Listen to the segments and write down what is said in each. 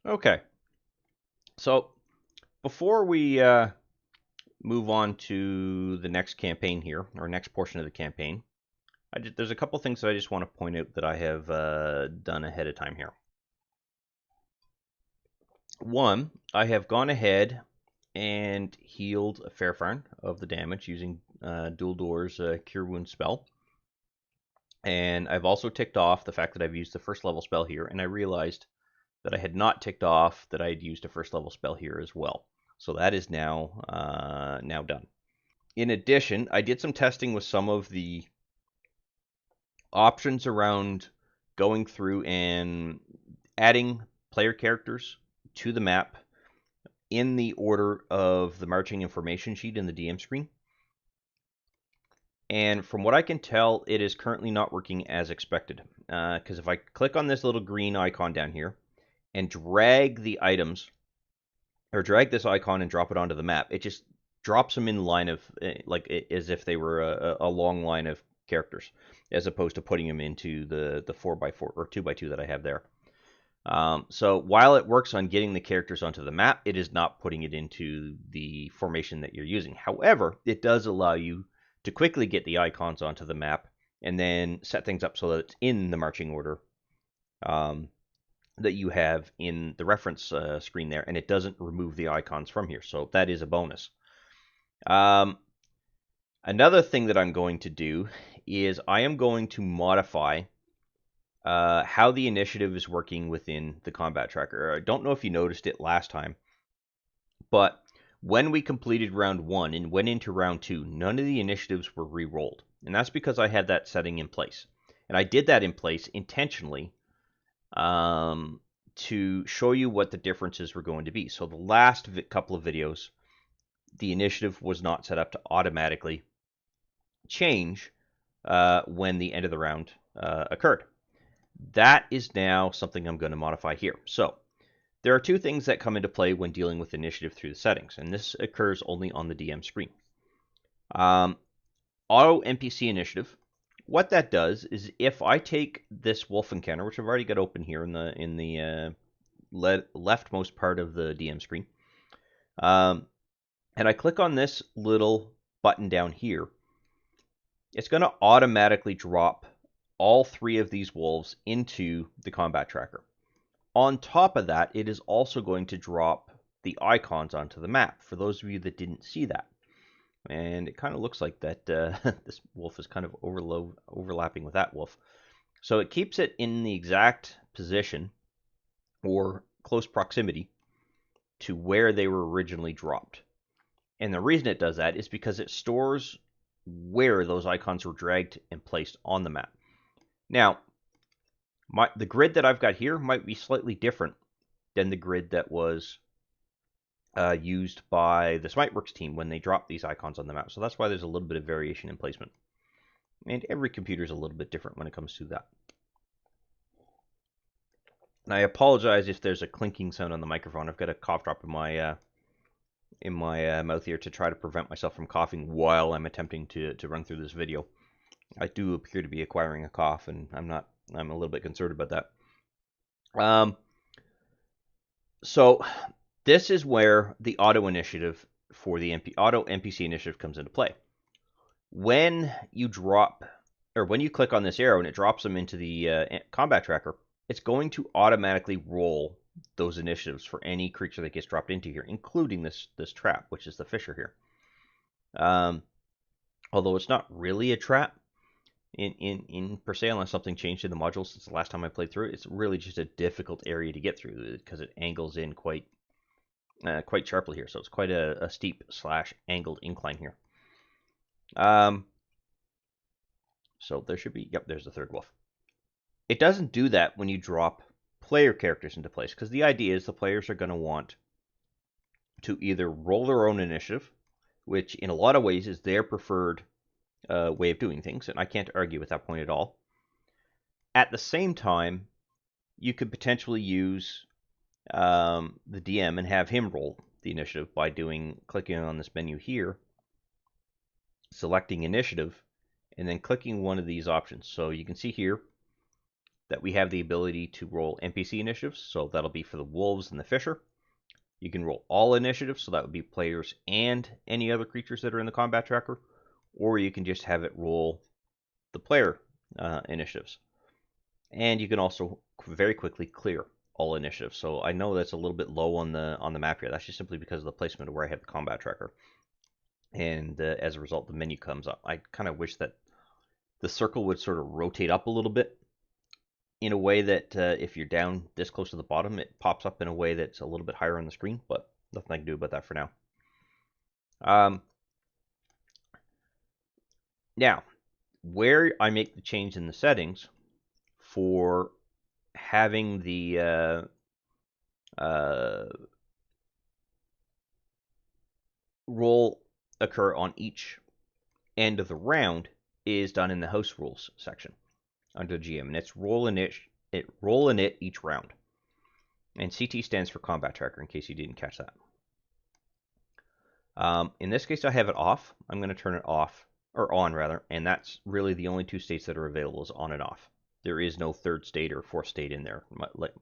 Okay, so before we move on to the next campaign here, or next portion of the campaign, there's a couple things that I just want to point out that I have done ahead of time here. One, I have gone ahead and healed a faerfarn of the damage using Dual Door's Cure Wound spell. And I've also ticked off the fact that I've used the first level spell here, and I realized that I had not ticked off that I had used a first level spell here as well. So that is now done. In addition, I did some testing with some of the options around going through and adding player characters to the map in the order of the marching information sheet in the DM screen. And from what I can tell, it is currently not working as expected. Because if I click on this little green icon down here and drag the items, or drag this icon and drop it onto the map, it just drops them in line of, like, as if they were a long line of characters, as opposed to putting them into the 4x4 or 2x2 that I have there. So while it works on getting the characters onto the map, it is not putting it into the formation that you're using. However, it does allow you to quickly get the icons onto the map and then set things up so that it's in the marching order that you have in the reference screen there, and it doesn't remove the icons from here. So that is a bonus. Another thing that I'm going to do is I am going to modify how the initiative is working within the combat tracker. I don't know if you noticed it last time, but when we completed round 1 and went into round 2, none of the initiatives were re-rolled. And that's because I had that setting in place. And I did that in place intentionally to show you what the differences were going to be. So the last couple of videos, the initiative was not set up to automatically change when the end of the round occurred. That is now something I'm going to modify here. So there are two things that come into play when dealing with initiative through the settings, and this occurs only on the DM screen. Auto NPC initiative. What that does is if I take this wolf encounter, which I've already got open here in the leftmost part of the DM screen, and I click on this little button down here, it's going to automatically drop all 3 of these wolves into the combat tracker. On top of that, it is also going to drop the icons onto the map, for those of you that didn't see that. And it kind of looks like that this wolf is kind of overlapping with that wolf. So it keeps it in the exact position or close proximity to where they were originally dropped. And the reason it does that is because it stores where those icons were dragged and placed on the map. Now, the grid that I've got here might be slightly different than the grid that was used by the Smiteworks team when they dropped these icons on the map. So that's why there's a little bit of variation in placement. And every computer is a little bit different when it comes to that. And I apologize if there's a clinking sound on the microphone. I've got a cough drop in my mouth here to try to prevent myself from coughing while I'm attempting to run through this video. I do appear to be acquiring a cough, and I'm a little bit concerned about that. So this is where the auto initiative for the auto NPC initiative comes into play. When you click on this arrow and it drops them into the combat tracker, it's going to automatically roll those initiatives for any creature that gets dropped into here, including this trap, which is the fisher here. Although it's not really a trap in per se, unless something changed in the module since the last time I played through it. It's really just a difficult area to get through because it angles in quite sharply here. So it's quite a steep / angled incline here. So there should be, there's the third wolf. It doesn't do that when you drop player characters into place, because the idea is the players are going to want to either roll their own initiative, which in a lot of ways is their preferred way of doing things, and I can't argue with that point at all. At the same time, you could potentially use the DM and have him roll the initiative by clicking on this menu here, selecting initiative, and then clicking one of these options. So you can see here, that we have the ability to roll NPC initiatives, so that'll be for the wolves and the fisher. You can roll all initiatives, so that would be players and any other creatures that are in the combat tracker, or you can just have it roll the player initiatives. And you can also very quickly clear all initiatives. So I know that's a little bit low on the map here. That's just simply because of the placement of where I have the combat tracker. And as a result, the menu comes up. I kind of wish that the circle would sort of rotate up a little bit in a way that if you're down this close to the bottom, it pops up in a way that's a little bit higher on the screen, but nothing I can do about that for now. Now, where I make the change in the settings for having the roll occur on each end of the round is done in the house rules section under GM, and it's roll init each round. And CT stands for combat tracker, in case you didn't catch that. In this case, I have it off. I'm going to turn it off, or on rather, and that's really the only two states that are available is on and off. There is no third state or fourth state in there,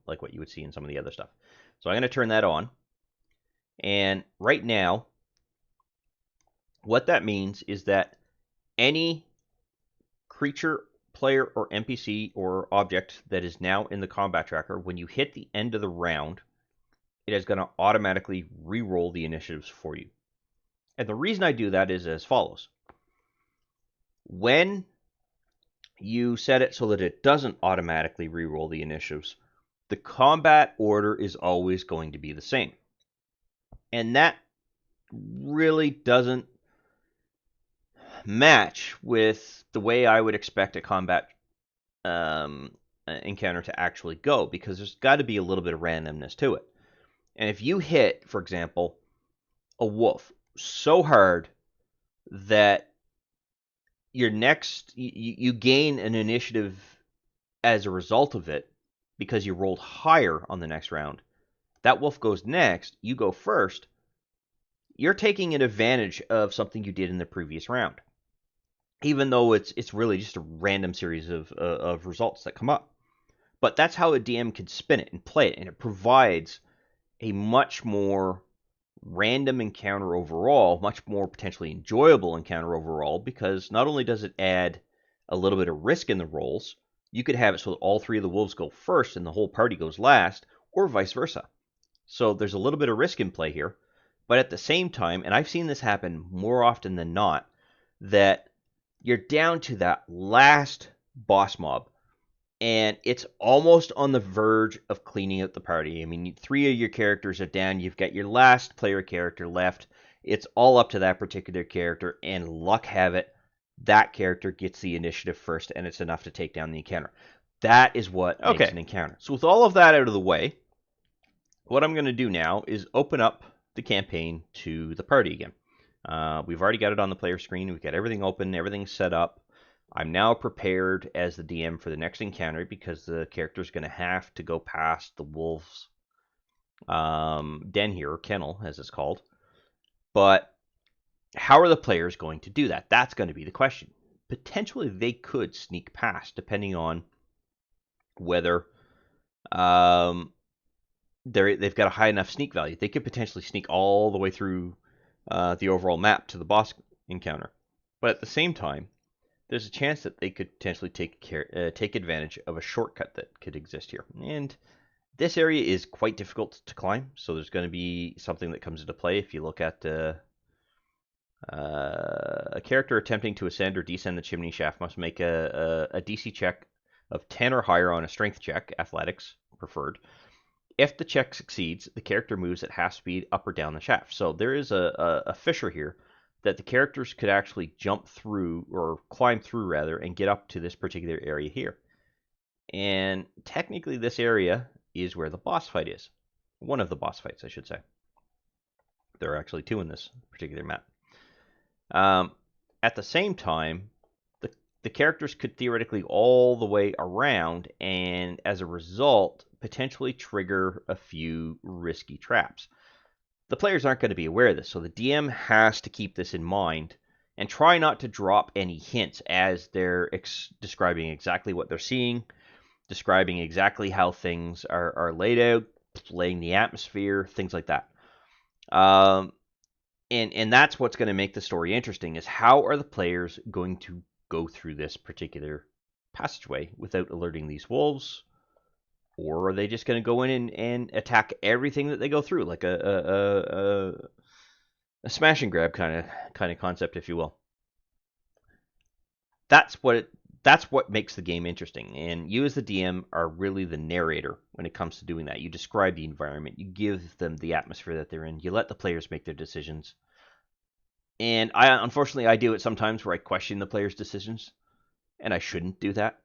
like what you would see in some of the other stuff. So I'm going to turn that on. And right now, what that means is that any creature, player, or NPC or object that is now in the combat tracker, when you hit the end of the round, it is going to automatically re-roll the initiatives for you. And the reason I do that is as follows. When you set it so that it doesn't automatically re-roll the initiatives, the combat order is always going to be the same. And that really doesn't match with the way I would expect a combat encounter to actually go, because there's got to be a little bit of randomness to it. And if you hit, for example, a wolf so hard that your next you gain an initiative as a result of it because you rolled higher on the next round, that wolf goes next, you go first, you're taking an advantage of something you did in the previous round, even though it's really just a random series of results that come up. But that's how a DM can spin it and play it, and it provides a much more random encounter overall, much more potentially enjoyable encounter overall, because not only does it add a little bit of risk in the rolls, you could have it so that all three of the wolves go first and the whole party goes last, or vice versa. So there's a little bit of risk in play here, but at the same time, and I've seen this happen more often than not, that you're down to that last boss mob, and it's almost on the verge of cleaning out the party. I mean, three of your characters are down. You've got your last player character left. It's all up to that particular character, and luck have it, that character gets the initiative first, and it's enough to take down the encounter. That is what makes an encounter. So with all of that out of the way, what I'm going to do now is open up the campaign to the party again. We've already got it on the player screen. We've got everything open, everything's set up. I'm now prepared as the DM for the next encounter because the character is going to have to go past the wolf's den here, or kennel as it's called. But how are the players going to do that? That's going to be the question. Potentially they could sneak past, depending on whether they've got a high enough sneak value. They could potentially sneak all the way through the overall map to the boss encounter. But at the same time, there's a chance that they could potentially take advantage of a shortcut that could exist here. And this area is quite difficult to climb, so there's going to be something that comes into play if you look at a character attempting to ascend or descend the chimney shaft must make a DC check of 10 or higher on a strength check, athletics preferred. If the check succeeds, the character moves at half speed up or down the shaft. So there is a fissure here that the characters could actually jump through, or climb through rather, and get up to this particular area here. And technically this area is where the boss fight is. One of the boss fights, I should say. There are actually two in this particular map. At the same time, the characters could theoretically all the way around, and as a result, potentially trigger a few risky traps. The players aren't going to be aware of this, so the DM has to keep this in mind and try not to drop any hints as they're describing exactly what they're seeing describing exactly how things are laid out, playing the atmosphere, things like that. Um, and that's what's going to make the story interesting, is how are the players going to go through this particular passageway without alerting these wolves, or are they just going to go in and attack everything that they go through, like a smash and grab kind of concept, if you will. That's what makes the game interesting, and you as the DM are really the narrator when it comes to doing that. You describe the environment, you give them the atmosphere that they're in, you let the players make their decisions. And unfortunately I do it sometimes where I question the players' decisions, and I shouldn't do that,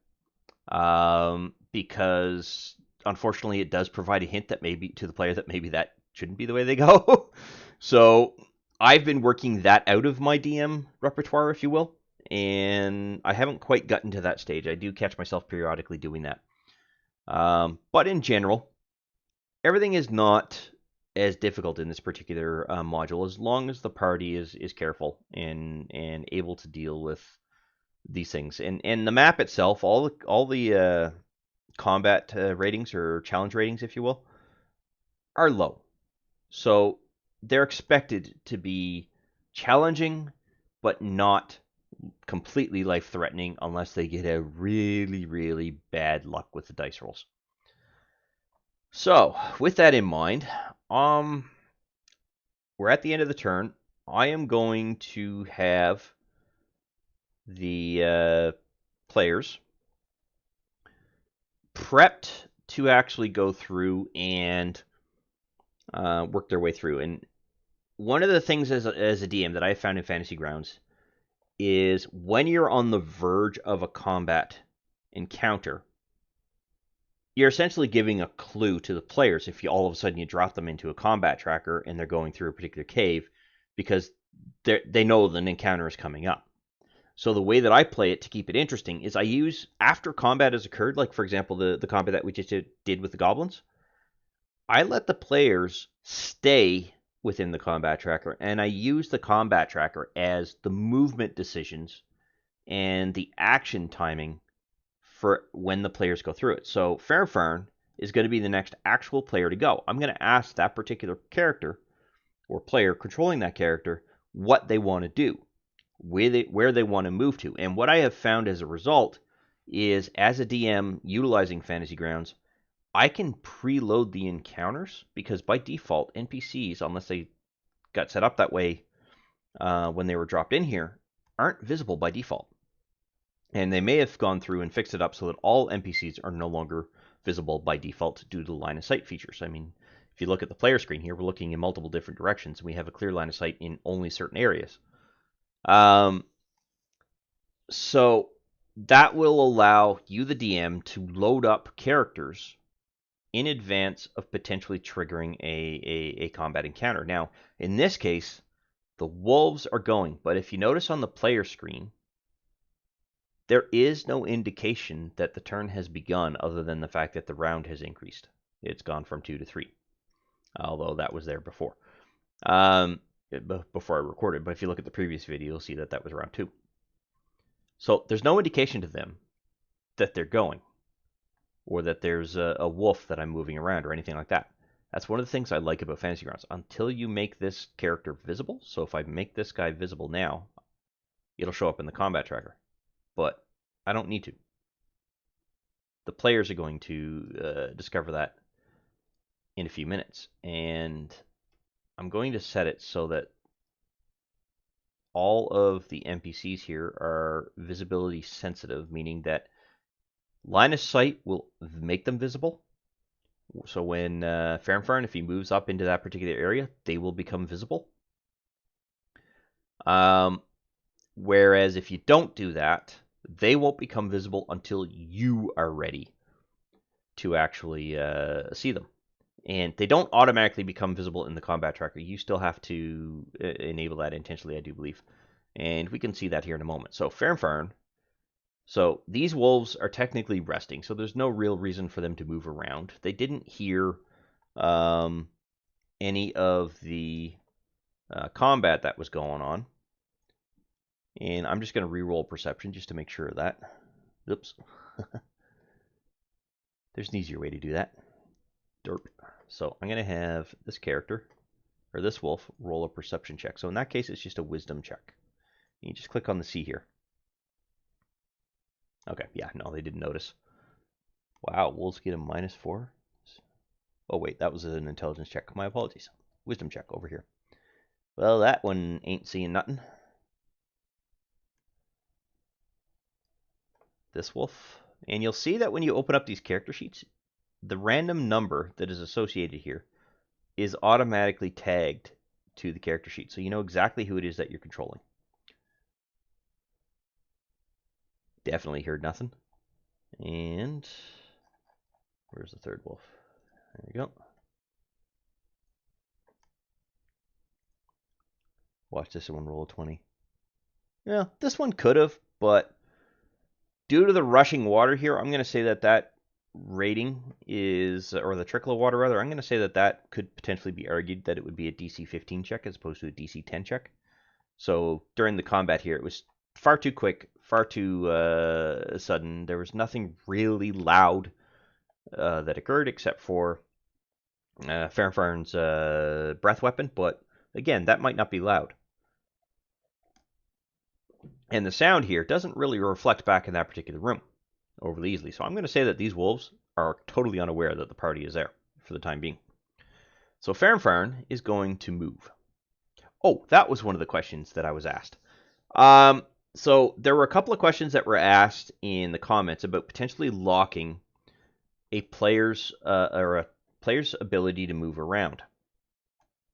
because unfortunately it does provide a hint that maybe to the player that maybe that shouldn't be the way they go. So I've been working that out of my DM repertoire, if you will, and I haven't quite gotten to that stage. I do catch myself periodically doing that. But in general, everything is not as difficult in this particular module, as long as the party is careful and able to deal with these things. And the map itself, all the combat ratings, or challenge ratings, if you will, are low. So they're expected to be challenging, but not completely life-threatening unless they get a really, really bad luck with the dice rolls. So, with that in mind, we're at the end of the turn. I am going to have the players prepped to actually go through and work their way through. And one of the things as a DM that I found in Fantasy Grounds is when you're on the verge of a combat encounter, you're essentially giving a clue to the players if you all of a sudden you drop them into a combat tracker and they're going through a particular cave, because they know that an encounter is coming up. So the way that I play it to keep it interesting is I use, after combat has occurred, like for example the combat that we just did with the goblins, I let the players stay within the combat tracker, and I use the combat tracker as the movement decisions and the action timing for when the players go through it. So faerfarn is going to be the next actual player to go. I'm going to ask that particular character or player controlling that character what they want to do, where they want to move to. And what I have found as a result is, as a DM utilizing Fantasy Grounds, I can preload the encounters, because by default, NPCs, unless they got set up that way when they were dropped in here, aren't visible by default. And they may have gone through and fixed it up so that all NPCs are no longer visible by default due to the line of sight features. I mean, if you look at the player screen here, we're looking in multiple different directions, and we have a clear line of sight in only certain areas. So that will allow you, the DM, to load up characters in advance of potentially triggering a combat encounter. Now, in this case, the wolves are going, but if you notice on the player screen, there is no indication that the turn has begun other than the fact that the round has increased. It's gone from 2 to 3, although that was there before. Before I recorded, but if you look at the previous video, you'll see that that was round 2. So there's no indication to them that they're going, or that there's a wolf that I'm moving around, or anything like that. That's one of the things I like about Fantasy Grounds. Until you make this character visible, so if I make this guy visible now, it'll show up in the combat tracker. But I don't need to. The players are going to discover that in a few minutes. And I'm going to set it so that all of the NPCs here are visibility sensitive, meaning that line of sight will make them visible. So when faerfarn, if he moves up into that particular area, they will become visible. Whereas if you don't do that, they won't become visible until you are ready to actually see them. And they don't automatically become visible in the combat tracker. You still have to enable that intentionally, I do believe. And we can see that here in a moment. So faerfarn. So these wolves are technically resting, so there's no real reason for them to move around. They didn't hear any of the combat that was going on. And I'm just going to re-roll perception just to make sure of that. Oops. There's an easier way to do that. Derp. So I'm going to have this character, or this wolf, roll a perception check. So in that case, it's just a wisdom check. You just click on the C here. Okay, yeah, no, they didn't notice. Wow, wolves get a -4. Oh wait, that was an intelligence check. My apologies. Wisdom check over here. Well, that one ain't seeing nothing. This wolf. And you'll see that when you open up these character sheets, the random number that is associated here is automatically tagged to the character sheet. So you know exactly who it is that you're controlling. Definitely heard nothing. And where's the third wolf? There we go. Watch this one roll a 20. Yeah, this one could have, but due to the rushing water here, I'm going to say that that rating is, or the trickle of water rather, I'm going to say that that could potentially be argued that it would be a DC 15 check as opposed to a DC 10 check. So during the combat here, it was far too quick, far too sudden. There was nothing really loud that occurred except for faerfarn's breath weapon, but again, that might not be loud. And the sound here doesn't really reflect back in that particular room overly easily. So I'm going to say that these wolves are totally unaware that the party is there for the time being. So Fern is going to move. Oh, that was one of the questions that I was asked. So there were a couple of questions that were asked in the comments about potentially locking a player's ability to move around.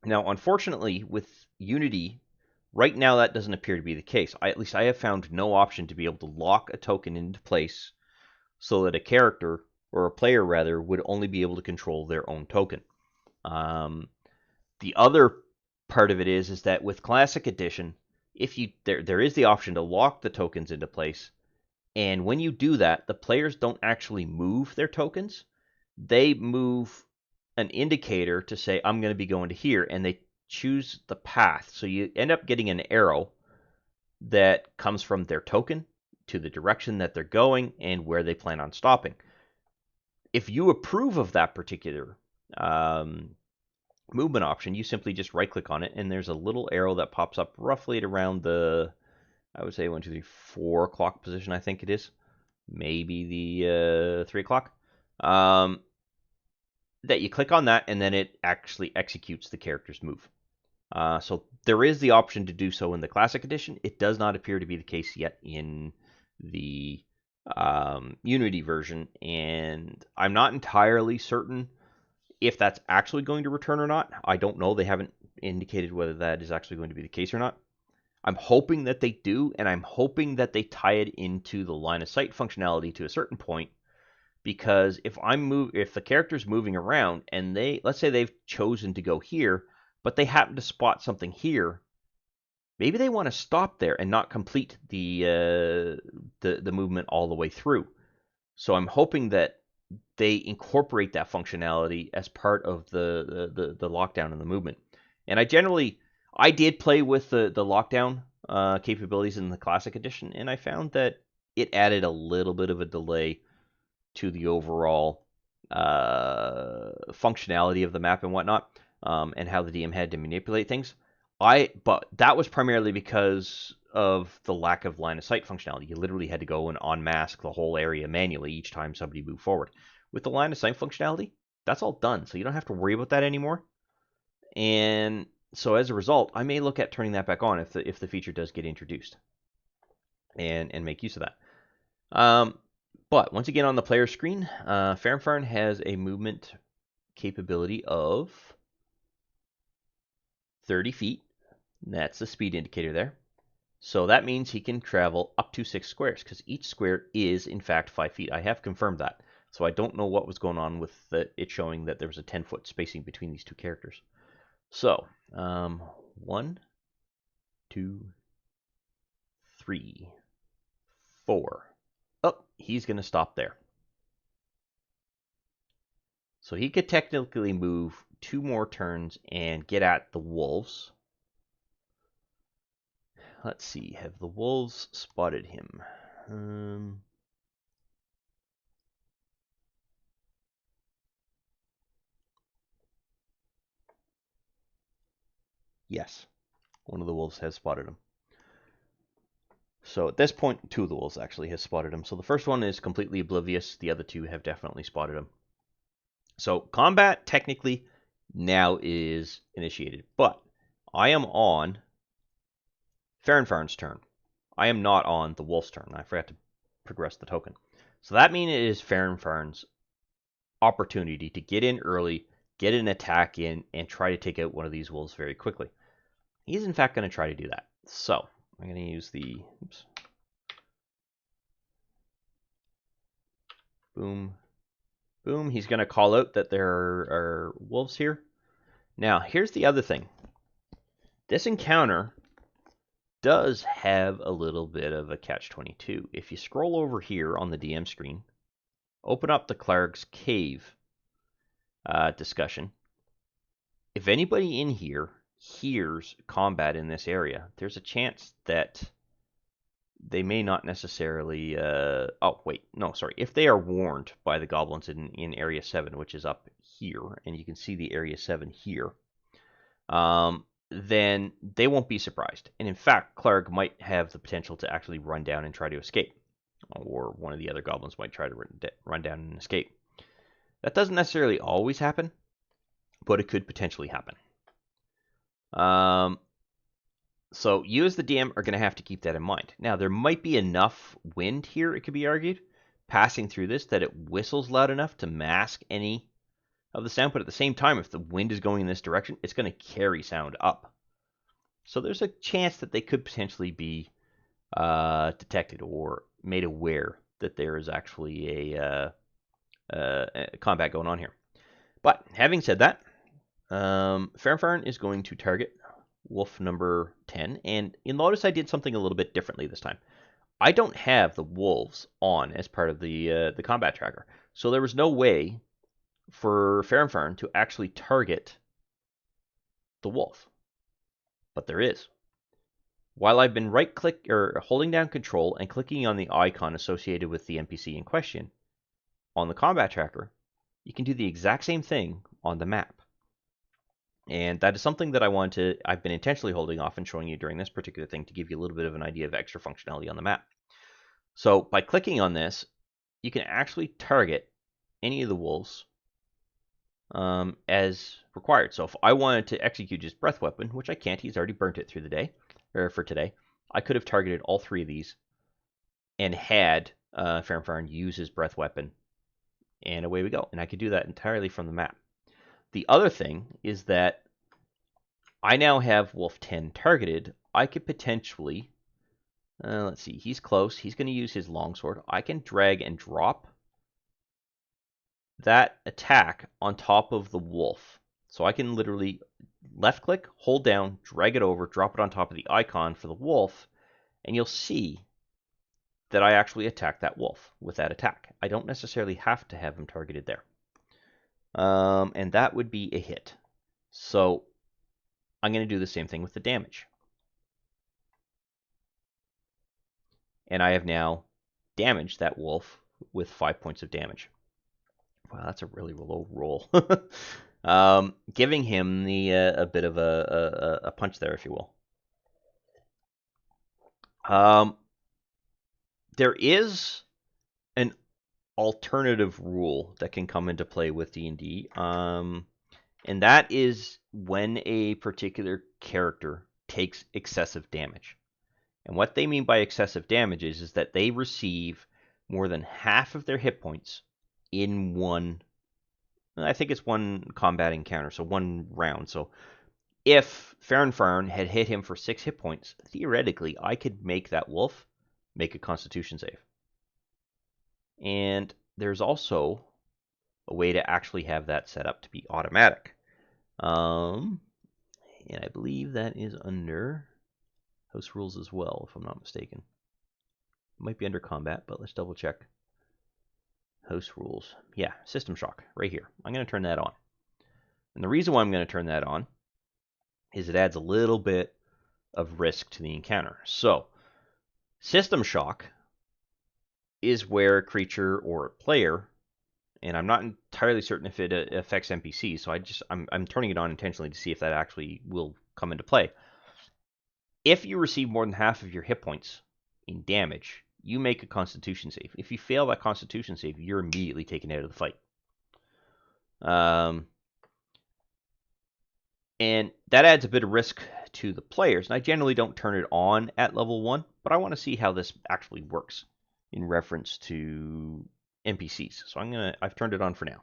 Now, unfortunately, with Unity, right now that doesn't appear to be the case. At least I have found no option to be able to lock a token into place so that a character, or a player rather, would only be able to control their own token. The other part of it is that with Classic Edition, if you there is the option to lock the tokens into place, and when you do that, the players don't actually move their tokens. They move an indicator to say, I'm going to be going to here, and they choose the path. So you end up getting an arrow that comes from their token to the direction that they're going and where they plan on stopping. If you approve of that particular movement option, you simply just right click on it, and there's a little arrow that pops up roughly at around the, I would say 1, 2, 3, 4 o'clock position, I think it is. Maybe the 3 o'clock. That you click on that, and then it actually executes the character's move. So there is the option to do so in the Classic Edition. It does not appear to be the case yet in the Unity version, and I'm not entirely certain if that's actually going to return or not. I don't know. They haven't indicated whether that is actually going to be the case or not. I'm hoping that they do, and I'm hoping that they tie it into the line of sight functionality to a certain point, because if the character's moving around and let's say they've chosen to go here, but they happen to spot something here, maybe they want to stop there and not complete the movement all the way through. So I'm hoping that they incorporate that functionality as part of the lockdown and the movement. And I did play with the lockdown capabilities in the Classic Edition, and I found that it added a little bit of a delay to the overall functionality of the map and whatnot, and how the DM had to manipulate things. But that was primarily because of the lack of line of sight functionality. You literally had to go and unmask the whole area manually each time somebody moved forward. With the line of sight functionality, that's all done, so you don't have to worry about that anymore. And so as a result, I may look at turning that back on if the feature does get introduced, and make use of that. But once again, on the player screen, Fern has a movement capability of 30 feet. That's the speed indicator there. So that means he can travel up to 6 squares, because each square is, in fact, 5 feet. I have confirmed that. So I don't know what was going on with it showing that there was a 10-foot spacing between these two characters. So, 1, 2, 3, 4. Oh, he's going to stop there. So he could technically move 2 more turns and get at the wolves. Let's see, have the wolves spotted him? Yes, one of the wolves has spotted him. So at this point, two of the wolves actually has spotted him. So the first one is completely oblivious. The other two have definitely spotted him. So combat technically now is initiated, but I am on faerfarn's turn. I am not on the wolf's turn. I forgot to progress the token. So that means it is faerfarn's opportunity to get in early, get an attack in, and try to take out one of these wolves very quickly. He's in fact going to try to do that. So I'm going to use the boom, boom. He's going to call out that there are wolves here. Now, here's the other thing. This encounter does have a little bit of a catch-22. If you scroll over here on the DM screen, open up the Clark's Cave discussion. If anybody in here hears combat in this area, there's a chance that they may not necessarily... If they are warned by the goblins in Area 7, which is up here, and you can see the Area 7 here, then they won't be surprised. And in fact, Clark might have the potential to actually run down and try to escape. Or one of the other goblins might try to run down and escape. That doesn't necessarily always happen, but it could potentially happen. So you as the DM are going to have to keep that in mind. Now, there might be enough wind here, it could be argued, passing through this that it whistles loud enough to mask any of the sound, but at the same time, if the wind is going in this direction, it's going to carry sound up. So there's a chance that they could potentially be detected or made aware that there is actually a combat going on here. But having said that, Fern is going to target wolf number 10, and you'll notice I did something a little bit differently this time. I don't have the wolves on as part of the combat tracker, so there was no way for Fern to actually target the wolf, but there is. While I've been right-click or holding down Control and clicking on the icon associated with the NPC in question on the combat tracker, you can do the exact same thing on the map. And that is something that I've been intentionally holding off and showing you during this particular thing to give you a little bit of an idea of extra functionality on the map. So by clicking on this, you can actually target any of the wolves as required. So if I wanted to execute his breath weapon, which I can't, he's already burnt it through the day, or for today, I could have targeted all three of these and had Fern use his breath weapon, and away we go. And I could do that entirely from the map. The other thing is that I now have Wolf 10 targeted. I could potentially, let's see, he's close. He's going to use his longsword. I can drag and drop that attack on top of the wolf. So I can literally left click, hold down, drag it over, drop it on top of the icon for the wolf, and you'll see that I actually attack that wolf with that attack. I don't necessarily have to have him targeted there. And that would be a hit. So I'm going to do the same thing with the damage. And I have now damaged that wolf with 5 points of damage. Wow, that's a really low roll. Giving him a bit of a punch there, if you will. There is an alternative rule that can come into play with D&D, and that is when a particular character takes excessive damage. And what they mean by excessive damage is that they receive more than half of their hit points in one, I think it's one combat encounter, so one round. So if Fern had hit him for 6 hit points, theoretically, I could make that wolf make a Constitution save. And there's also a way to actually have that set up to be automatic. And I believe that is under house rules as well, if I'm not mistaken. It might be under combat, but let's double check. House rules. Yeah, system shock, right here. I'm going to turn that on. And the reason why I'm going to turn that on is it adds a little bit of risk to the encounter. So, system shock is where a creature or a player, and I'm not entirely certain if it affects NPCs, so I'm turning it on intentionally to see if that actually will come into play. If you receive more than half of your hit points in damage, you make a Constitution save. If you fail that Constitution save, you're immediately taken out of the fight. And that adds a bit of risk to the players. And I generally don't turn it on at level 1, but I want to see how this actually works in reference to NPCs. So I've turned it on for now.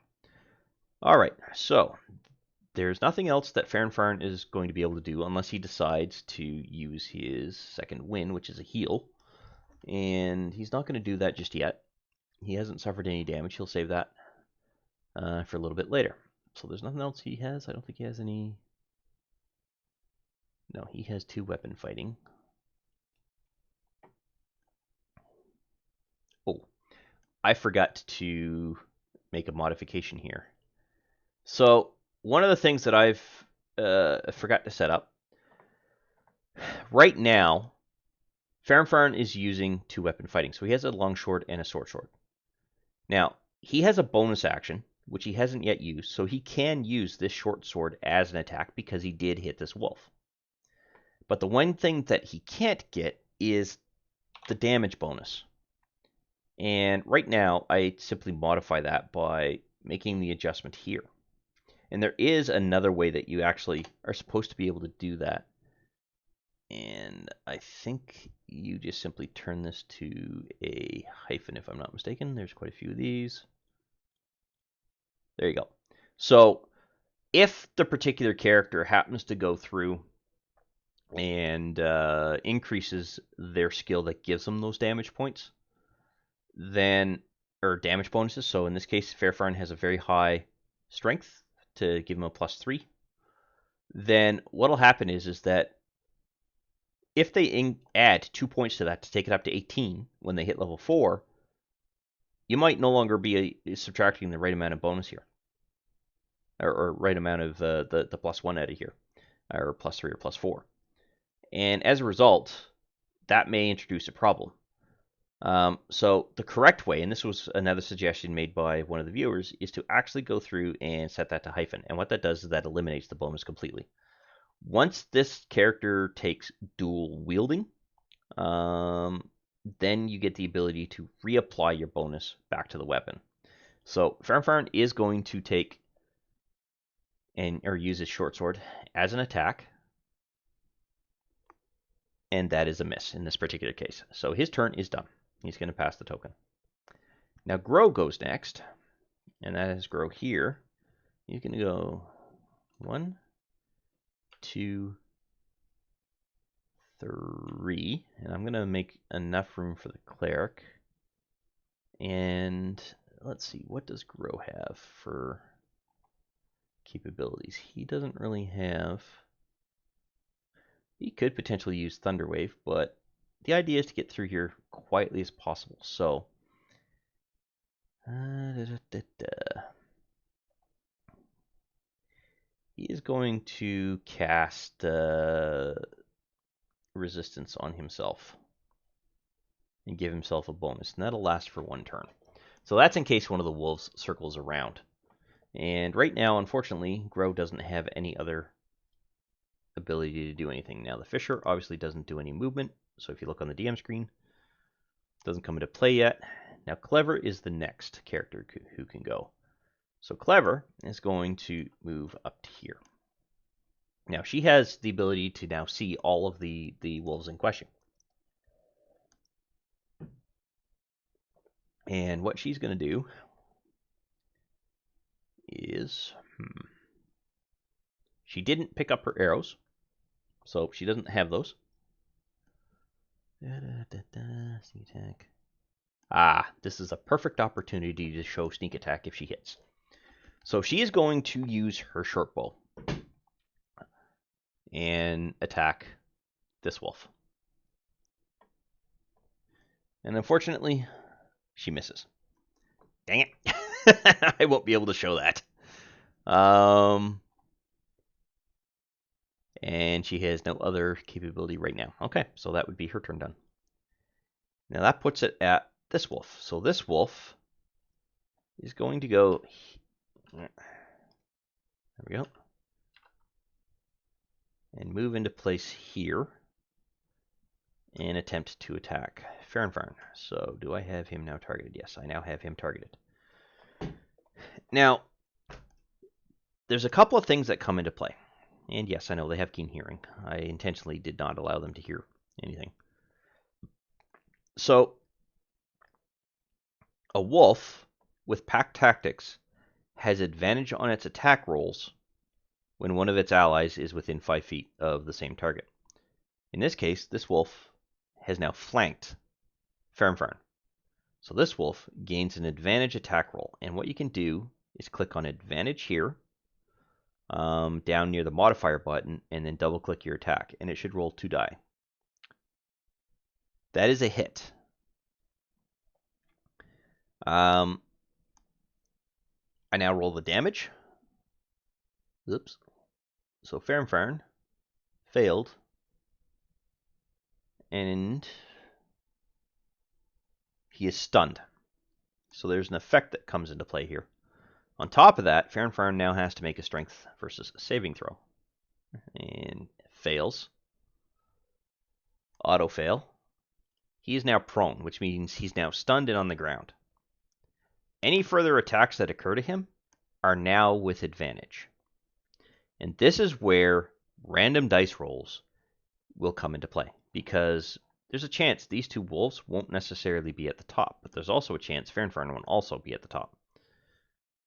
All right, so there's nothing else that faerfarn is going to be able to do unless he decides to use his second win, which is a heal. And he's not going to do that just yet. He hasn't suffered any damage. He'll save that for a little bit later. So there's nothing else he has. I don't think he has any... No, he has 2 weapon fighting. Oh, I forgot to make a modification here. So one of the things that I've forgot to set up, right now, faerfarn is using 2 weapon fighting. So he has a longsword and a sword. Now, he has a bonus action, which he hasn't yet used, so he can use this short sword as an attack because he did hit this wolf. But the one thing that he can't get is the damage bonus. And right now, I simply modify that by making the adjustment here. And there is another way that you actually are supposed to be able to do that. And I think you just simply turn this to a hyphen, if I'm not mistaken. There's quite a few of these. There you go. So if the particular character happens to go through and increases their skill that gives them those damage points, then, or damage bonuses. So in this case, faerfarn has a very high strength to give him a +3. Then what'll happen is that if they add 2 points to that to take it up to 18 when they hit level 4, you might no longer be subtracting the right amount of bonus here, or right amount of the +1 out of here, or +3 or +4. And as a result, that may introduce a problem. So the correct way, and this was another suggestion made by one of the viewers, is to actually go through and set that to hyphen. And what that does is that eliminates the bonus completely. Once this character takes dual wielding, then you get the ability to reapply your bonus back to the weapon. So faerfarn is going to take or use his short sword as an attack. And that is a miss in this particular case. So his turn is done. He's going to pass the token. Now Grow goes next, and that is Grow here. He's going to go 1, 2, 3, and I'm going to make enough room for the cleric. And let's see, what does Grow have for capabilities? He doesn't really have... He could potentially use Thunderwave, but the idea is to get through here quietly as possible. So, he is going to cast Resistance on himself and give himself a bonus, and that'll last for 1 turn. So that's in case one of the wolves circles around. And right now, unfortunately, Grow doesn't have any other ability to do anything. Now, the Fisher obviously doesn't do any movement, so if you look on the DM screen, it doesn't come into play yet. Now, Clever is the next character who can go. So Clever is going to move up to here. Now, she has the ability to now see all of the wolves in question. And what she's going to do is... She didn't pick up her arrows, so she doesn't have those. Sneak attack. Ah, this is a perfect opportunity to show sneak attack if she hits. So she is going to use her short bow and attack this wolf. And unfortunately, she misses. Dang it. I won't be able to show that. And she has no other capability right now. Okay, so that would be her turn done. Now that puts it at this wolf. So this wolf is going to go... There we go. and move into place here and attempt to attack Fern. So do I have him now targeted? Yes, I now have him targeted. Now, there's a couple of things that come into play. And yes, I know they have keen hearing. I intentionally did not allow them to hear anything. So, a wolf with pack tactics has advantage on its attack rolls when one of its allies is within 5 feet of the same target. In this case, this wolf has now flanked Fern. So this wolf gains an advantage attack roll. And what you can do is click on advantage here, down near the modifier button, and then double click your attack, and it should roll 2 die. That is a hit. I now roll the damage. Oops. So Fern failed, and he is stunned. So there's an effect that comes into play here. On top of that, Fern now has to make a strength versus saving throw. And fails. Auto fail. He is now prone, which means he's now stunned and on the ground. Any further attacks that occur to him are now with advantage. And this is where random dice rolls will come into play, because there's a chance these two wolves won't necessarily be at the top, but there's also a chance Fern won't also be at the top.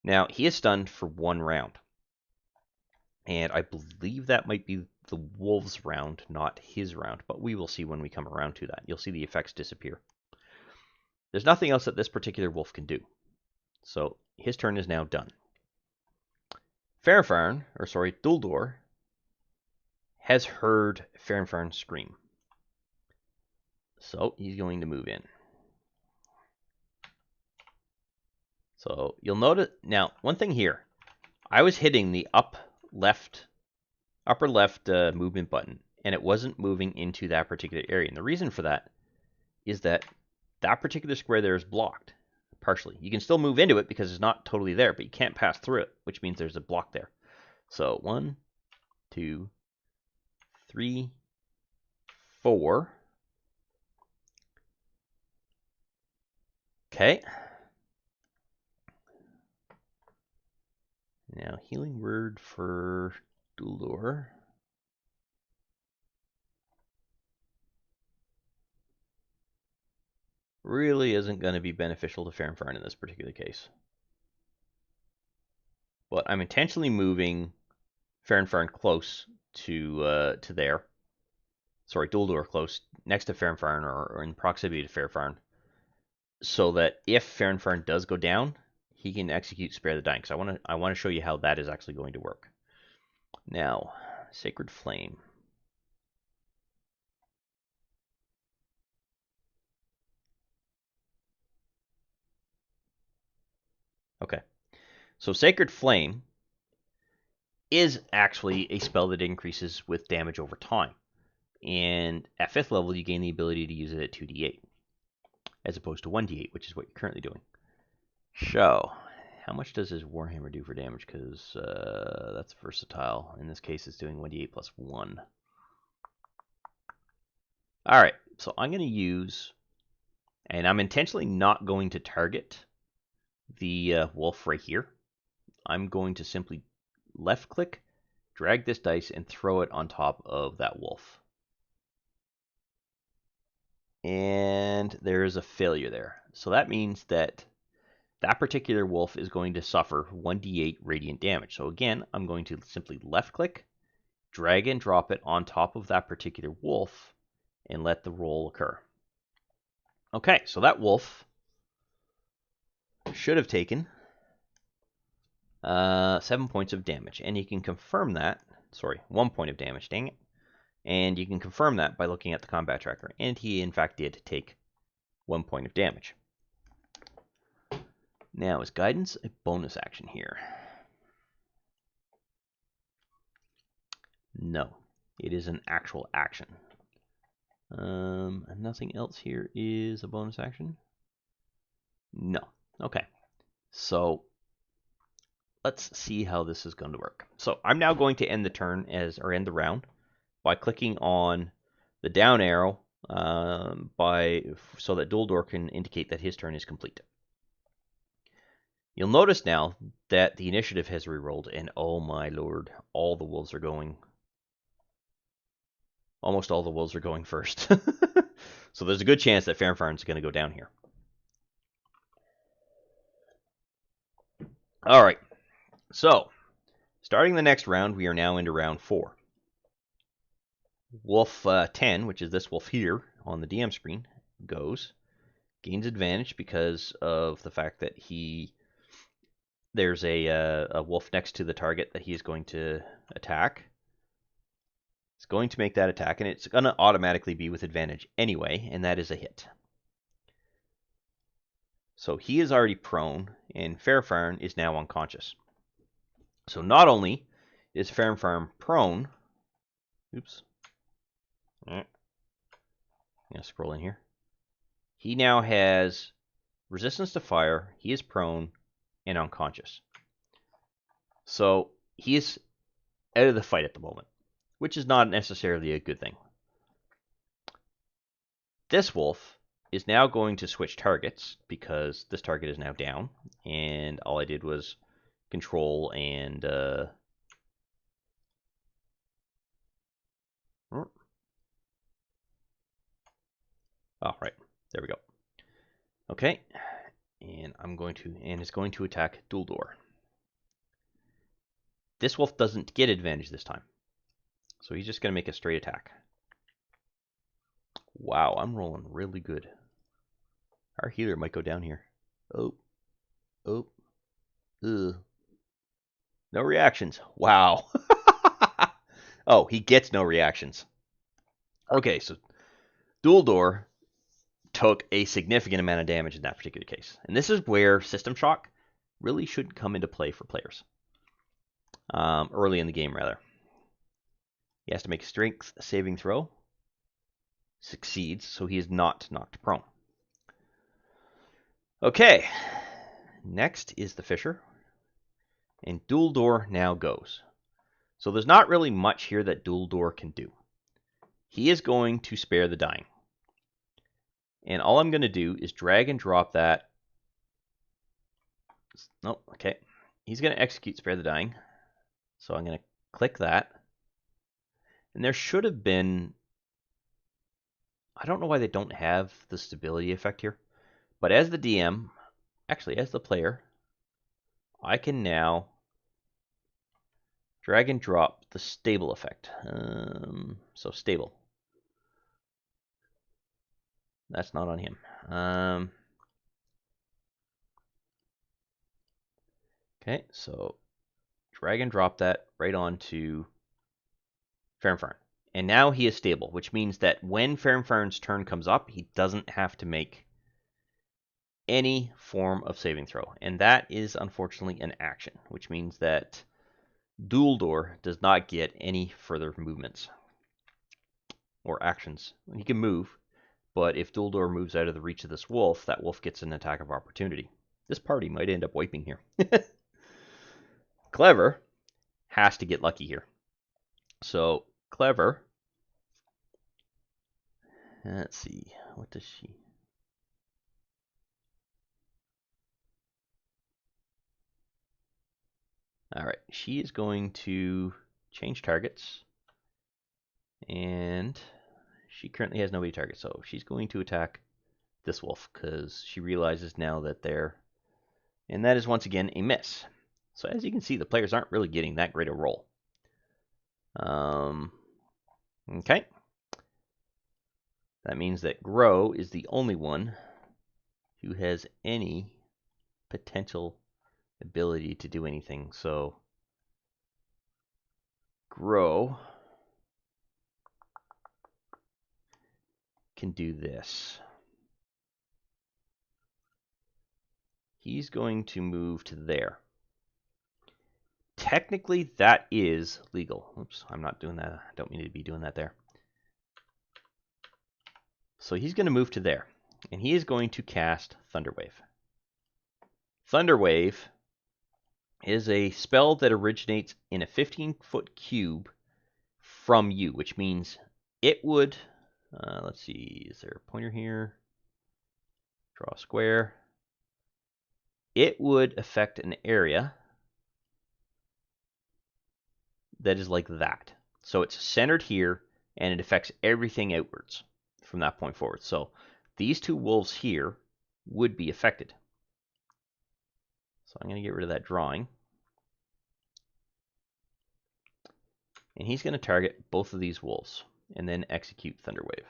Now, he is stunned for 1 round. And I believe that might be the wolves' round, not his round, but we will see when we come around to that. You'll see the effects disappear. There's nothing else that this particular wolf can do. So his turn is now done. Duldor, has heard Fern scream. So he's going to move in. So you'll notice, now, one thing here. I was hitting the upper left movement button, and it wasn't moving into that particular area. And the reason for that is that that particular square there is blocked, partially. You can still move into it because it's not totally there, but you can't pass through it, which means there's a block there. So 1, 2, 3, 4. Okay. Now, healing word for Duldor. Really isn't going to be beneficial to Fern in this particular case. But I'm intentionally moving Fern close to there. Sorry, Duldor close next to Fern or in proximity to Fern, so that if Fern does go down, he can execute Spare the Dying, because I want to show you how that is actually going to work. Now, Sacred Flame. Okay, so Sacred Flame is actually a spell that increases with damage over time. And at 5th level, you gain the ability to use it at 2d8, as opposed to 1d8, which is what you're currently doing. So, how much does his Warhammer do for damage? Because that's versatile. In this case, it's doing 1d8 plus 1. Alright, so I'm going to use, and I'm intentionally not going to target the wolf right here. I'm going to simply left click, drag this dice, and throw it on top of that wolf. And there is a failure there. So that means that that particular wolf is going to suffer 1d8 radiant damage. So again, I'm going to simply left click, drag and drop it on top of that particular wolf, and let the roll occur. Okay, so that wolf should have taken 7 points of damage. And you can confirm that, sorry, 1 point of damage, dang it. And you can confirm that by looking at the combat tracker. And he, in fact, did take 1 point of damage. Now, is guidance a bonus action here? No, it is an actual action. And nothing else here is a bonus action? No. Okay. So, let's see how this is going to work. So, I'm now going to end the turn end the round by clicking on the down arrow so that Duldor can indicate that his turn is complete. You'll notice now that the initiative has rerolled, and oh my lord, all the wolves are going. Almost all the wolves are going first. So there's a good chance that faerfarn's going to go down here. All right. So, starting the next round, we are now into round 4. Wolf 10, which is this wolf here on the DM screen, gains advantage because of the fact that there's a wolf next to the target that he is going to attack. It's going to make that attack, and it's going to automatically be with advantage anyway, and that is a hit. So he is already prone, and faerfarn is now unconscious. So not only is faerfarn prone, oops, I'm going to scroll in here. He now has resistance to fire, he is prone, and unconscious. So he is out of the fight at the moment, which is not necessarily a good thing. This wolf is now going to switch targets because this target is now down, and all I did was control and oh, right. There we go. Okay. And it's going to attack Duldor. This wolf doesn't get advantage this time. So he's just going to make a straight attack. Wow, I'm rolling really good. Our healer might go down here. Oh. Ugh. No reactions. Wow. Oh, he gets no reactions. Okay, so Duldor took a significant amount of damage in that particular case. And this is where System Shock really should come into play for players. Early in the game, rather. He has to make a strength saving throw. Succeeds, so he is not knocked prone. Okay, next is the Fisher. And Duldor now goes. So there's not really much here that Duldor can do. He is going to spare the dying. And all I'm going to do is drag and drop that. Nope, okay. He's going to execute spare the dying. So I'm going to click that. And there should have been... I don't know why they don't have the stability effect here. But as the DM, actually as the player, I can now drag and drop the stable effect. So stable. That's not on him. Okay, so drag and drop that right onto faerfarn. And now he is stable, which means that when faerfarn's turn comes up, he doesn't have to make any form of saving throw. And that is unfortunately an action, which means that Duldor does not get any further movements or actions. He can move, but if Duldor moves out of the reach of this wolf, that wolf gets an attack of opportunity. This party might end up wiping here. Clever has to get lucky here. So Clever, let's see, what does she... All right, she is going to change targets, and she currently has nobody target, so she's going to attack this wolf because she realizes now that and that is once again a miss. So as you can see, the players aren't really getting that great a roll. Okay. That means that Grow is the only one who has any potential ability to do anything. So Grow can do this. He's going to move to there. Technically, that is legal. Oops, I'm not doing that. I don't mean to be doing that there. So he's going to move to there. And he is going to cast Thunderwave. Thunderwave is a spell that originates in a 15-foot cube from you, which means it would, let's see, is there a pointer here? Draw a square. It would affect an area that is like that. So it's centered here, and it affects everything outwards from that point forward. So these two wolves here would be affected. So I'm going to get rid of that drawing. And he's going to target both of these wolves and then execute Thunderwave.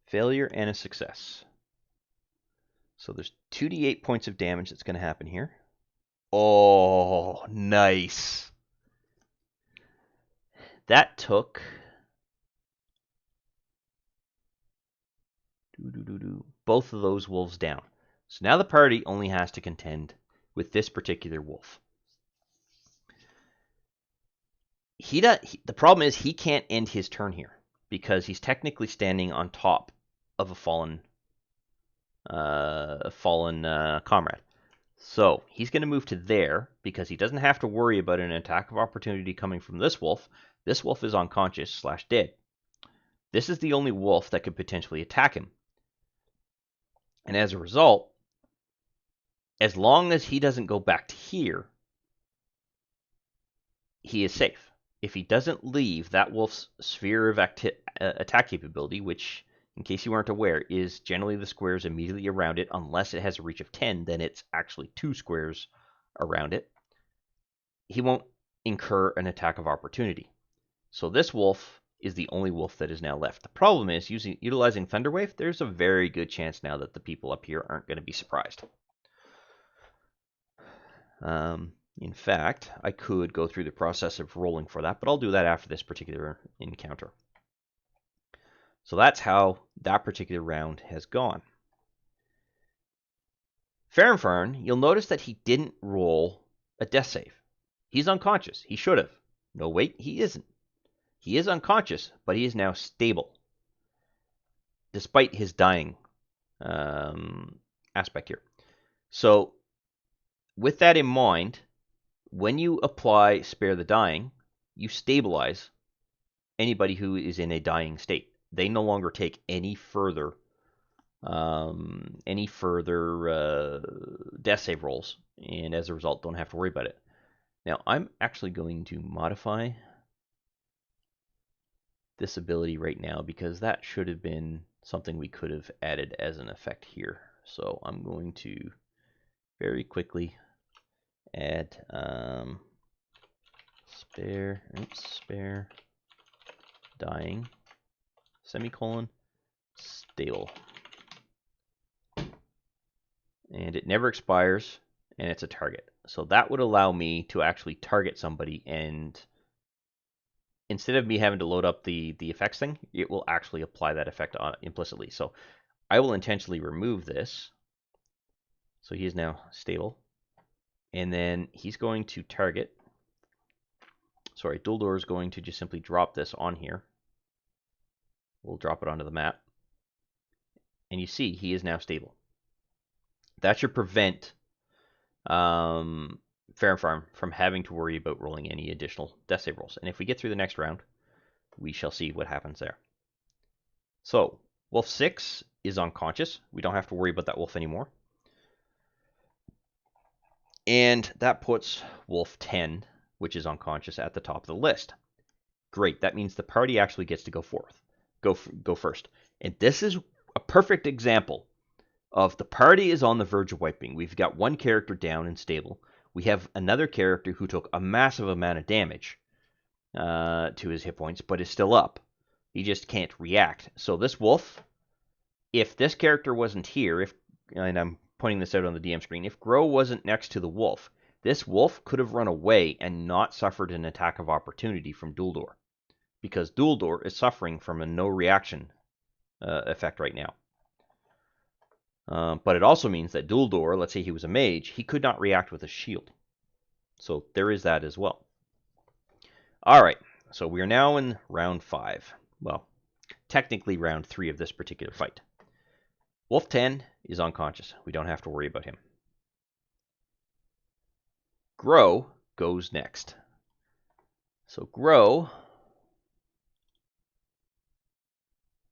Failure and a success. So there's 2d8 points of damage that's going to happen here. Oh, nice. That took both of those wolves down. So now the party only has to contend with this particular wolf. The problem is he can't end his turn here because he's technically standing on top of a fallen comrade. So he's going to move to there because he doesn't have to worry about an attack of opportunity coming from this wolf. This wolf is unconscious / dead. This is the only wolf that could potentially attack him. And as a result, as long as he doesn't go back to here, he is safe. If he doesn't leave that wolf's sphere of attack capability, which, in case you weren't aware, is generally the squares immediately around it, unless it has a reach of 10, then it's actually 2 squares around it, he won't incur an attack of opportunity. So this wolf is the only wolf that is now left. The problem is, utilizing Thunderwave, there's a very good chance now that the people up here aren't going to be surprised. In fact, I could go through the process of rolling for that, but I'll do that after this particular encounter. So that's how that particular round has gone. Fern, you'll notice that he didn't roll a death save. He's unconscious. He should have. No, wait, he isn't. He is unconscious, but he is now stable, despite his dying aspect here. So, with that in mind, when you apply Spare the Dying, you stabilize anybody who is in a dying state. They no longer take any further death save rolls, and as a result, don't have to worry about it. Now, I'm actually going to modify this ability right now because that should have been something we could have added as an effect here. So I'm going to very quickly add spare dying semicolon stable, and it never expires, and it's a target. So that would allow me to actually target somebody, and instead of me having to load up the effects thing, it will actually apply that effect implicitly. So I will intentionally remove this. So he is now stable. And then he's going to target. Sorry, Duldor is going to just simply drop this on here. We'll drop it onto the map. And you see, he is now stable. That should prevent Faerfarn from having to worry about rolling any additional death save rolls. And if we get through the next round, we shall see what happens there. So, Wolf 6 is unconscious. We don't have to worry about that wolf anymore. And that puts Wolf 10, which is unconscious, at the top of the list. Great, that means the party actually gets to go first. And this is a perfect example of the party is on the verge of wiping. We've got one character down and stable. We have another character who took a massive amount of damage to his hit points, but is still up. He just can't react. So this wolf, if this character wasn't here, and I'm pointing this out on the DM screen, if Grow wasn't next to the wolf, this wolf could have run away and not suffered an attack of opportunity from Duldor, because Duldor is suffering from a no reaction effect right now. But it also means that Duldor, let's say he was a mage, he could not react with a shield. So there is that as well. Alright, so we are now in round 5. Well, technically round 3 of this particular fight. Wolf 10 is unconscious. We don't have to worry about him. Grow goes next. So Grow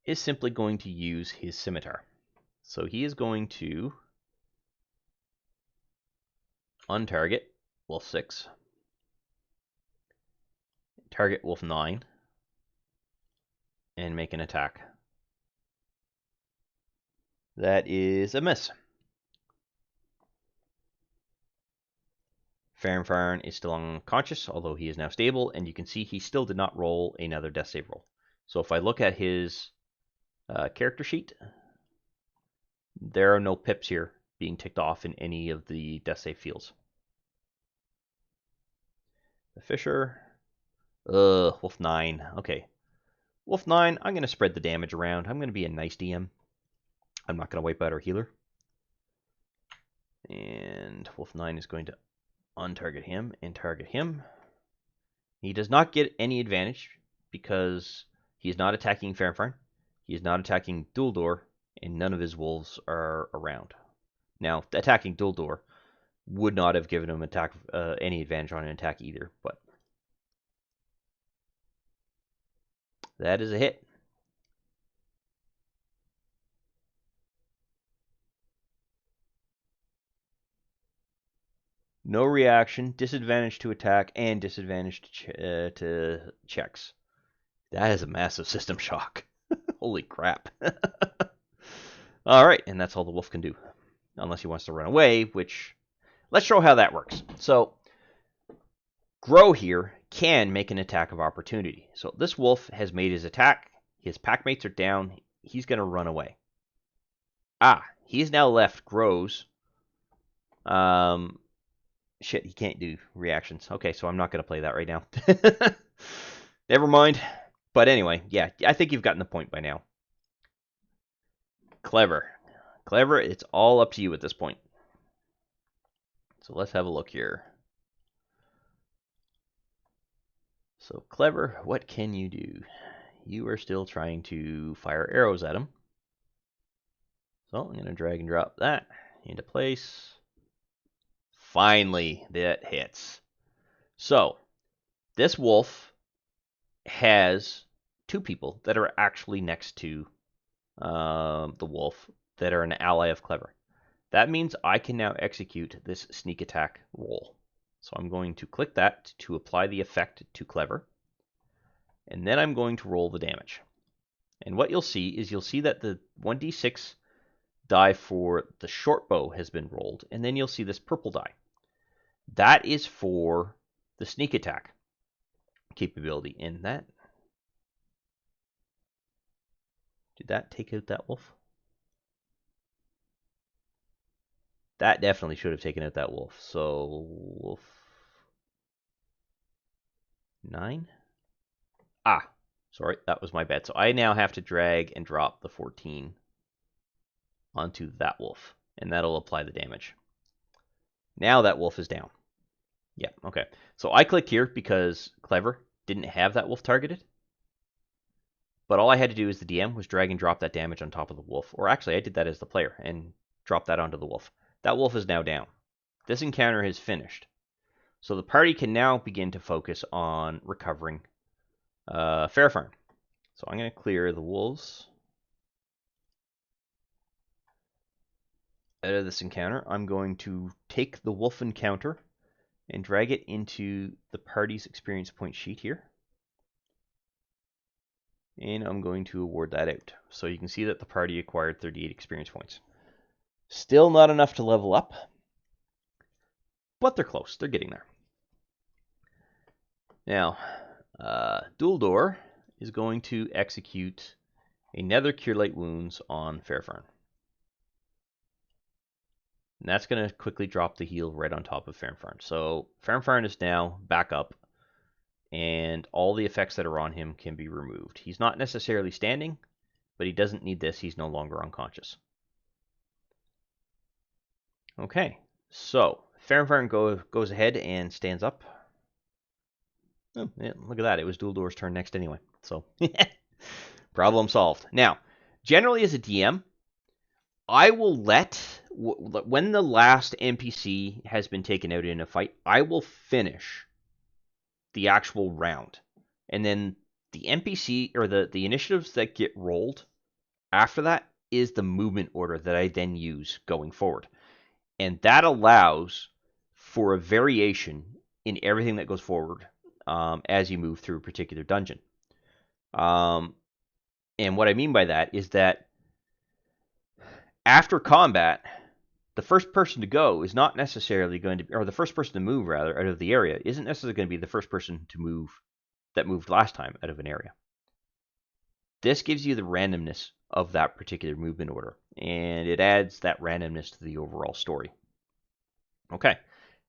is simply going to use his scimitar. So he is going to untarget Wolf 6, target Wolf 9, and make an attack. That is a miss. Faerfarn is still unconscious, although he is now stable, and you can see he still did not roll another death save roll. So if I look at his character sheet, there are no pips here being ticked off in any of the death save fields. The Fisher, Wolf 9, okay. Wolf 9, I'm going to spread the damage around. I'm going to be a nice DM. I'm not going to wipe out our healer. And Wolf 9 is going to untarget him and target him. He does not get any advantage because he is not attacking Faerfarn. He is not attacking Duldor, and none of his wolves are around. Now, attacking Duldor would not have given him any advantage on an attack either, but that is a hit. No reaction, disadvantage to attack, and disadvantage to checks. That is a massive system shock. Holy crap. Alright, and that's all the wolf can do. Unless he wants to run away, which... Let's show how that works. So, Grow here can make an attack of opportunity. So this wolf has made his attack. His packmates are down. He's going to run away. He's now left Grow's... Shit, he can't do reactions. Okay, so I'm not going to play that right now. Never mind. But anyway, yeah, I think you've gotten the point by now. Clever. Clever, it's all up to you at this point. So let's have a look here. So Clever, what can you do? You are still trying to fire arrows at him. So I'm going to drag and drop that into place. Finally, that hits. So, this wolf has two people that are actually next to the wolf that are an ally of Clever. That means I can now execute this sneak attack roll. So I'm going to click that to apply the effect to Clever. And then I'm going to roll the damage. And what you'll see is that the 1d6 die for the short bow has been rolled, and then you'll see this purple die. That is for the sneak attack capability. And that... Did that take out that wolf? That definitely should have taken out that wolf. So, wolf 9? Sorry, that was my bad. So I now have to drag and drop the 14 onto that wolf, and that'll apply the damage. Now that wolf is down. Yeah, okay. So I clicked here because Clever didn't have that wolf targeted. But all I had to do as the DM was drag and drop that damage on top of the wolf. Or actually, I did that as the player and drop that onto the wolf. That wolf is now down. This encounter is finished. So the party can now begin to focus on recovering Faerfarn. So I'm going to clear the wolves out of this encounter. I'm going to take the wolf encounter and drag it into the party's experience point sheet here. And I'm going to award that out. So you can see that the party acquired 38 experience points. Still not enough to level up, but they're close. They're getting there. Now, Duldor is going to execute another Cure Light Wounds on Faerfarn. And that's going to quickly drop the heal right on top of Faerfarn. So Faerfarn is now back up, and all the effects that are on him can be removed. He's not necessarily standing, but he doesn't need this. He's no longer unconscious. Okay, so Faerfarn goes ahead and stands up. Oh, yeah, look at that. It was Duldor's turn next anyway. So, problem solved. Now, generally as a DM, I will let when the last NPC has been taken out in a fight, I will finish the actual round. And then the NPC or the initiatives that get rolled after that is the movement order that I then use going forward. And that allows for a variation in everything that goes forward as you move through a particular dungeon. And what I mean by that is that after combat, the first person to go is not necessarily going to be, or the first person to move rather out of the area isn't necessarily going to be the first person to move that moved last time out of an area. This gives you the randomness of that particular movement order, and it adds that randomness to the overall story. Okay,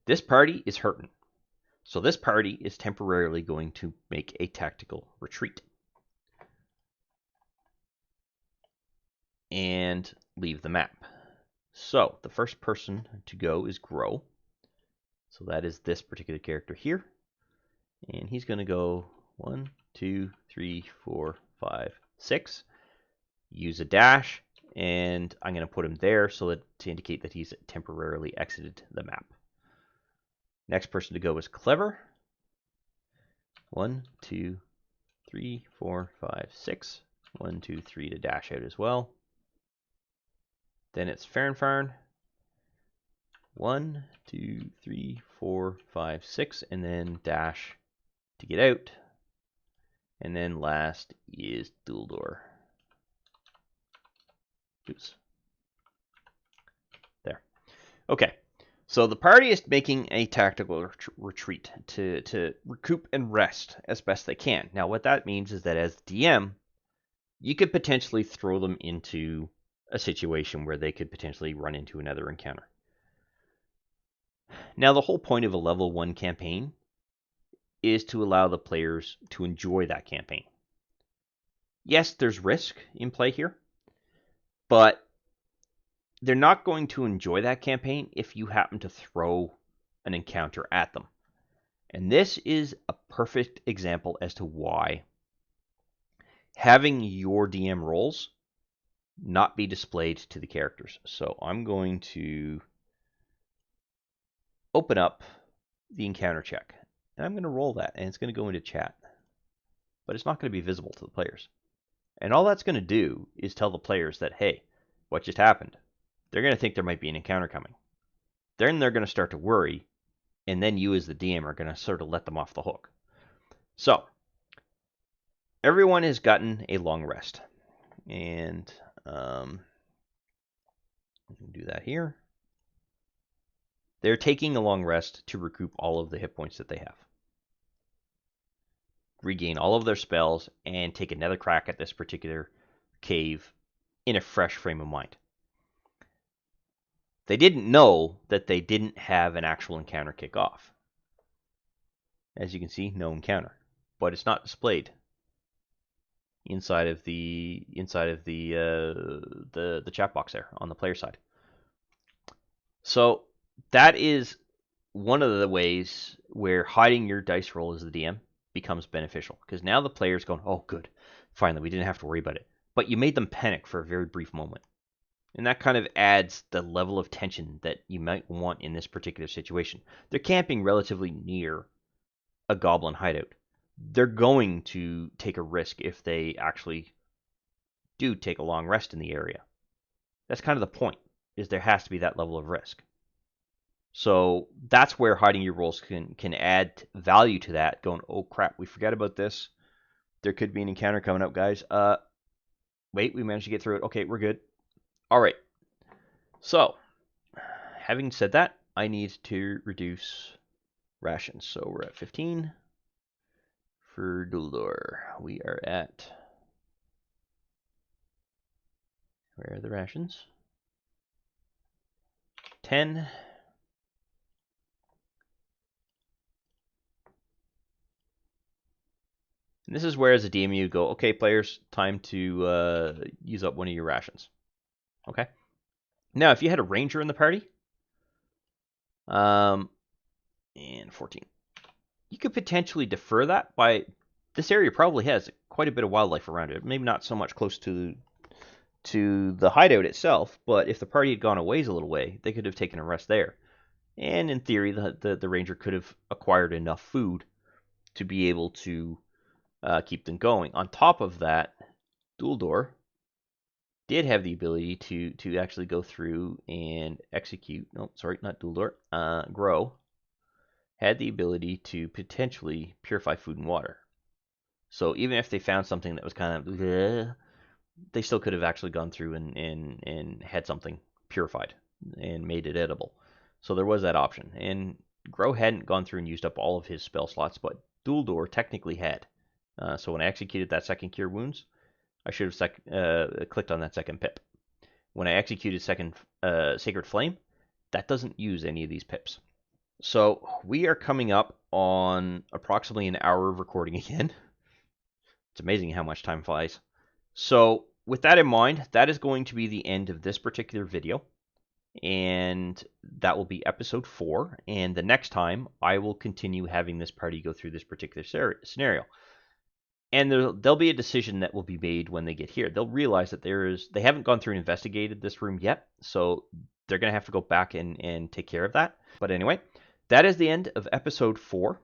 this party is hurting. So this party is temporarily going to make a tactical retreat and leave the map. So the first person to go is Grow. So that is this particular character here. And he's going to go 1, 2, 3, 4, 5, 6. Use a dash, and I'm going to put him there so that to indicate that he's temporarily exited the map. Next person to go is Clever. 1, 2, 3, 4, 5, 6. 1, 2, 3 to dash out as well. Then it's faerfarn. 1, 2, 3, 4, 5, 6, and then dash to get out. And then last is Duldor. Oops. There. Okay. So the party is making a tactical retreat to recoup and rest as best they can. Now what that means is that as DM, you could potentially throw them into a situation where they could potentially run into another encounter. Now the whole point of a level 1 campaign is to allow the players to enjoy that campaign. Yes, there's risk in play here, but they're not going to enjoy that campaign if you happen to throw an encounter at them. And this is a perfect example as to why having your DM roles not be displayed to the characters. So I'm going to open up the encounter check, and I'm going to roll that, and it's going to go into chat. But it's not going to be visible to the players. And all that's going to do is tell the players that, hey, what just happened? They're going to think there might be an encounter coming. Then they're going to start to worry, and then you as the DM are going to sort of let them off the hook. So, everyone has gotten a long rest. And do that here. They're taking a long rest to recoup all of the hit points that they have. Regain all of their spells and take another crack at this particular cave in a fresh frame of mind. They didn't know that they didn't have an actual encounter kick off. As you can see, no encounter, but it's not displayed inside of the chat box there on the player side. So that is one of the ways where hiding your dice roll as the DM becomes beneficial, because now the player's going, oh good, finally we didn't have to worry about it. But you made them panic for a very brief moment. And that kind of adds the level of tension that you might want in this particular situation. They're camping relatively near a goblin hideout. They're going to take a risk if they actually do take a long rest in the area. That's kind of the point, is there has to be that level of risk. So that's where hiding your rolls can add value to that, going, oh crap, we forgot about this. There could be an encounter coming up, guys. Wait, we managed to get through it. Okay, we're good. All right, so having said that, I need to reduce rations. So we're at 15. For Duldor, we are at, where are the rations? 10. And this is where as a DM you go, okay players, time to use up one of your rations. Okay. Now, if you had a ranger in the party, and 14, you could potentially defer that by, this area probably has quite a bit of wildlife around it. Maybe not so much close to to the hideout itself, but if the party had gone a ways a little way, they could have taken a rest there. And in theory, the ranger could have acquired enough food to be able to keep them going. On top of that, Duldor did have the ability to actually go through and execute. No, sorry, not Duldor. Grow had the ability to potentially purify food and water. So even if they found something that was kind of bleh, they still could have actually gone through and had something purified and made it edible. So there was that option. And Grow hadn't gone through and used up all of his spell slots, but Duldor technically had. So when I executed that second Cure Wounds, I should have clicked on that second pip. When I executed second Sacred Flame, that doesn't use any of these pips. So we are coming up on approximately an hour of recording again. It's amazing how much time flies. So with that in mind, that is going to be the end of this particular video. And that will be episode 4. And the next time, I will continue having this party go through this particular scenario. And there'll be a decision that will be made when they get here. They'll realize that they haven't gone through and investigated this room yet, so they're going to have to go back and take care of that. But anyway, that is the end of episode 4.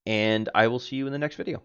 And I will see you in the next video.